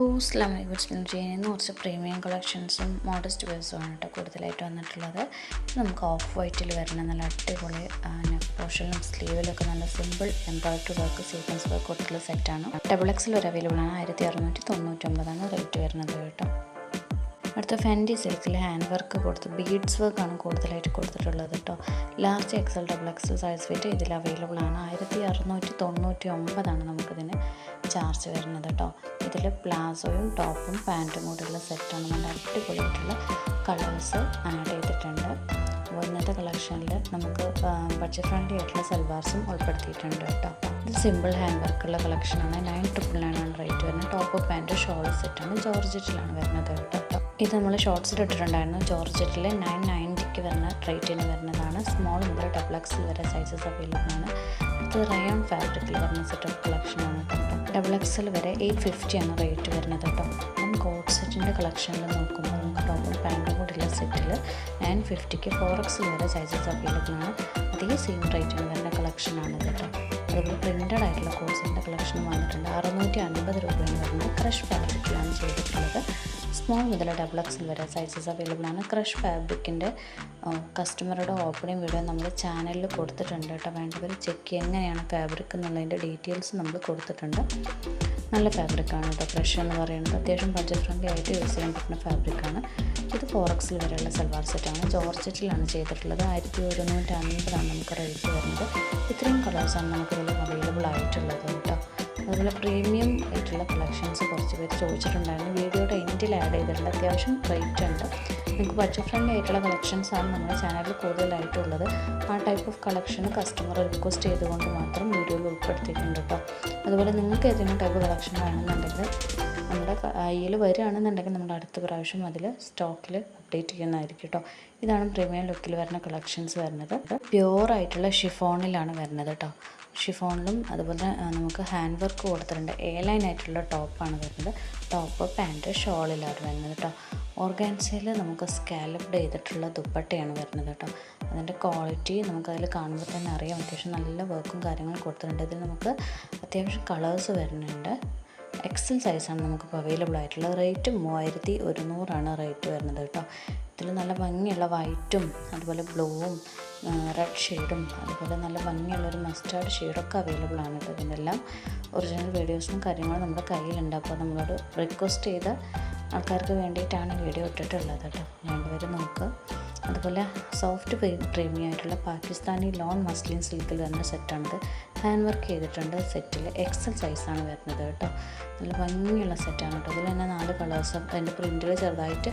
അസ്സലാമലൈക്കും ചെയ്യുന്ന കുറച്ച് പ്രീമിയം കളക്ഷൻസും മോഡസ്റ്റ് വെയർസുമാണ് കേട്ടോ കൂടുതലായിട്ട് വന്നിട്ടുള്ളത്. ഇത് നമുക്ക് ഓഫ് വൈറ്റിൽ വരുന്ന നല്ല അടിപൊളി നെക്ക് പോർഷനിലും സ്ലീവിലൊക്കെ നല്ല simple embroidery work sequence work കൊടുത്തുള്ള സെറ്റാണ്. XXL വരെ അവൈലബിൾ ആണ്. 1699 റേറ്റ് വരുന്നത് കേട്ടോ. അടുത്ത ഫെൻഡി സിൽക്കിൽ ഹാൻഡ് വർക്ക് കൊടുത്ത് ബീഡ്സ് വർക്കാണ് കൂടുതലായിട്ട് കൊടുത്തിട്ടുള്ളത് കേട്ടോ. Large XL XXL size fit ഇതിൽ അവൈലബിൾ ആണ്. 1699 നമുക്കിതിന് ചാർജ് വരുന്നത് കേട്ടോ. ഇതിൽ പ്ലാസോയും ടോപ്പും പാൻറ്റും കൂടിയുള്ള സെറ്റാണ്. നല്ല അടിപൊളിയായിട്ടുള്ള കളേഴ്സ് ആഡ് ചെയ്തിട്ടുണ്ട്. അപ്പോൾ ഇന്നത്തെ കളക്ഷനിൽ നമുക്ക് ബഡ്ജറ്റ് ഫ്രണ്ട്ലി ആയിട്ടുള്ള സൽവാർസും ഉൾപ്പെടുത്തിയിട്ടുണ്ട് കേട്ടോ. ഇത് സിമ്പിൾ ഹാൻഡ് വർക്കുള്ള കളക്ഷനാണ്. 999 റേറ്റ് വരുന്നത്. ടോപ്പ് പാൻറ്റ് ഷോൾ സെറ്റാണ്. ജോർജറ്റിലാണ് വരുന്നത് കേട്ടോ. ഇത് നമ്മൾ ഷോർട്ട്സിൽ ഇട്ടിട്ടുണ്ടായിരുന്നു. ജോർജറ്റിൽ 990 വരുന്ന റേറ്റിന് വരുന്നതാണ്. സ്മോൾ മുതൽ XXL വരെ സൈസസ് അവൈലബിൾ ആണ്. ഇത് റയോൺ ഫാബ്രിക്കിൽ വരുന്ന സെറ്റ് ഓഫ് കളക്ഷനാണ് കേട്ടോ. XXL വരെ 850 റേറ്റ് വരുന്നത് കേട്ടോ. കോട്ട് സെറ്റിൻ്റെ കളക്ഷനിൽ നോക്കുമ്പോൾ നമുക്ക് ടോപ്പും പാൻറ്റും കൂടിയുള്ള സെറ്റിൽ 950 4XL വരെ സൈസസ് അവൈലബിൾ ആണ്. അതേ സെയിം റേറ്റിന് വരുന്ന കളക്ഷനാണ് കേട്ടോ. അതുപോലെ പ്രിൻറ്റഡ് ആയിട്ടുള്ള കോട്ട് സെറ്റിൻ്റെ കളക്ഷനും വന്നിട്ടുണ്ട്. 650 രൂപയാണ് വരുന്നത്. ക്രഷ് ഫാബ്രിക്കിലാണ് ചെയ്തിട്ടുള്ളത്. സ്മോൾ മുതൽ XXL വരെ സൈസസ് അവൈലബിൾ ആണ്. ക്രഷ് ഫാബ്രിക്കിൻ്റെ കസ്റ്റമറുടെ ഓപ്പണിംഗ് വീഡിയോ നമ്മൾ ചാനലിൽ കൊടുത്തിട്ടുണ്ട് കേട്ടോ. വേണ്ടവർ ചെക്ക് ചെയ്യുക. എങ്ങനെയാണ് ഫാബ്രിക് എന്നുള്ളതിൻ്റെ ഡീറ്റെയിൽസ് നമ്മൾ കൊടുത്തിട്ടുണ്ട്. നല്ല ഫാബ്രിക്കാണ് കേട്ടോ. ക്രഷ് എന്ന് പറയുന്നത് അത്യാവശ്യം ബഡ്ജറ്റ് ഫ്രണ്ട്ലി ആയിട്ട് യൂസ് ചെയ്യാൻ പറ്റുന്ന ഫാബ്രിക്കാണ്. ഇത് 4XL വരെയുള്ള സൽവാർ സെറ്റാണ്. ജോർജറ്റിലാണ് ചെയ്തിട്ടുള്ളത്. 1150 നമുക്ക് റേറ്റ് വരുന്നത്. ഇത്രയും കളേഴ്സാണ് നമുക്കിതിൽ അവൈലബിൾ ആയിട്ടുള്ളത് കേട്ടോ. അതുപോലെ പ്രീമിയം ആയിട്ടുള്ള കളക്ഷൻസ് കുറച്ച് പേര് ചോദിച്ചിട്ടുണ്ടായിരുന്നു. വീഡിയോയുടെ എൻഡിൽ ആഡ് ചെയ്തിട്ടുണ്ട്. അത്യാവശ്യം റേറ്റ് ഉണ്ട്. നിങ്ങൾക്ക് ബഡ്ജറ്റ് ഫ്രണ്ട്ലി ആയിട്ടുള്ള കളക്ഷൻസാണ് നമ്മുടെ ചാനലിൽ കൂടുതലായിട്ടുള്ളത്. ആ type of collection customer request ചെയ്തുകൊണ്ട് മാത്രം വീഡിയോയിൽ ഉൾപ്പെടുത്തിയിട്ടുണ്ട് കേട്ടോ. അതുപോലെ നിങ്ങൾക്ക് ഏതെങ്കിലും ടൈപ്പ് കളക്ഷൻ വേണമെന്നുണ്ടെങ്കിൽ നമ്മുടെ കയ്യിൽ വരികയാണെന്നുണ്ടെങ്കിൽ നമ്മുടെ അടുത്ത പ്രാവശ്യം അതിൽ സ്റ്റോക്കിൽ അപ്ഡേറ്റ് ചെയ്യുന്നതായിരിക്കും കേട്ടോ. ഇതാണ് പ്രീമിയം ലുക്കിൽ വരുന്ന കളക്ഷൻസ് വരുന്നത്. പ്യുവറായിട്ടുള്ള ഷിഫോണിലാണ് വരുന്നത് കേട്ടോ. ഷിഫോണിലും അതുപോലെ നമുക്ക് ഹാൻഡ് വർക്ക് കൊടുത്തിട്ടുണ്ട്. ലൈൻ ആയിട്ടുള്ള ടോപ്പാണ് വരുന്നത്. ടോപ്പ് പാൻറ്റ് ഷോളിലാണ് വരുന്നത് കേട്ടോ. ഓർഗാൻസയിൽ നമുക്ക് സ്കാലപ്ഡ് ചെയ്തിട്ടുള്ള ദുപ്പട്ടയാണ് വരുന്നത് കേട്ടോ. അതിൻ്റെ ക്വാളിറ്റി നമുക്കതിൽ കാണുമ്പോൾ തന്നെ അറിയാം. അത്യാവശ്യം നല്ല വർക്കും കാര്യങ്ങളും കൊടുത്തിട്ടുണ്ട്. ഇതിൽ നമുക്ക് അത്യാവശ്യം കളേഴ്സ് വരുന്നുണ്ട്. XL സൈസാണ് നമുക്കിപ്പോൾ അവൈലബിൾ ആയിട്ടുള്ളത്. റേറ്റ് 3100 റേറ്റ് വരുന്നത് കേട്ടോ. ഇതിൽ നല്ല ഭംഗിയുള്ള വൈറ്റും അതുപോലെ ബ്ലൂവും റെഡ് ഷെയ്ഡും അതുപോലെ നല്ല ഭംഗിയുള്ളൊരു മസ്റ്റാർഡ് ഷെയ്ഡൊക്കെ അവൈലബിൾ ആണ് കേട്ടോ. ഇതിനെല്ലാം ഒറിജിനൽ വീഡിയോസും കാര്യങ്ങളും നമ്മുടെ കയ്യിലുണ്ട്. അപ്പോൾ നമ്മളോട് റിക്വസ്റ്റ് ചെയ്ത ആൾക്കാർക്ക് വേണ്ടിയിട്ടാണ് വീഡിയോ ഇട്ടിട്ടുള്ളത് കേട്ടോ. രണ്ടുപേർ നോക്കുക. അതുപോലെ സോഫ്റ്റ് പ്രീമിയം ആയിട്ടുള്ള പാകിസ്ഥാനി ലോൺ മസ്ലിൻ സിൽക്കിൽ വരുന്ന സെറ്റാണിത്. ഹാൻഡ് വർക്ക് ചെയ്തിട്ടുണ്ട്. സെറ്റിൽ XL സൈസാണ് വരുന്നത് കേട്ടോ. നല്ല ഭംഗിയുള്ള സെറ്റാണ് കേട്ടോ. ഇതിൽ തന്നെ 4 കളേഴ്സ് അതിൻ്റെ പ്രിൻറ്റിൽ ചെറുതായിട്ട്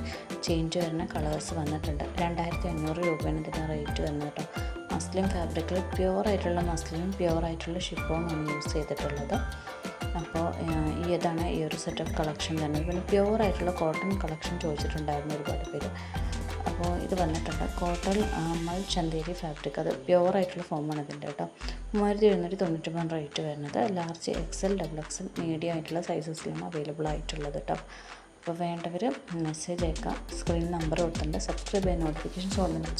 ചേഞ്ച് വരുന്ന കളേഴ്സ് വന്നിട്ടുണ്ട്. 2500 രൂപയാണ് ഇതിൻ്റെ റേറ്റ് വരുന്നത് കേട്ടോ. മസ്ലിൻ ഫാബ്രിക്കിൽ പ്യുവറായിട്ടുള്ള മസ്ലിനും പ്യുവറായിട്ടുള്ള ഷിഫോണാണ് യൂസ് ചെയ്തിട്ടുള്ളത്. അപ്പോൾ ഇതാണ് ഈ ഒരു സെറ്റ് ഓഫ് കളക്ഷൻ തന്നെ. പിന്നെ പ്യുവറായിട്ടുള്ള കോട്ടൺ കളക്ഷൻ ചോദിച്ചിട്ടുണ്ടായിരുന്നു ഒരുപാട് പേര്. അപ്പോൾ ഇത് വന്നിട്ടുണ്ട് കോട്ടൺ മൽ ചന്തേരി ഫാബ്രിക്. അത് പ്യുവറായിട്ടുള്ള ഫോമാണ് ഇതിൻ്റെ കേട്ടോ. 3799 റേറ്റ് വരുന്നത്. ലാർജ് XL XXL മീഡിയം ആയിട്ടുള്ള സൈസസിലാണ് അവൈലബിൾ ആയിട്ടുള്ളത് കേട്ടോ. അപ്പോൾ വേണ്ടവർ മെസ്സേജ് അയക്കാം. സ്ക്രീൻ നമ്പർ കൊടുത്തിട്ടുണ്ട്. സബ്സ്ക്രൈബ് ചെയ്യാൻ നോട്ടിഫിക്കേഷൻസ് ഓൺ ചെയ്യും.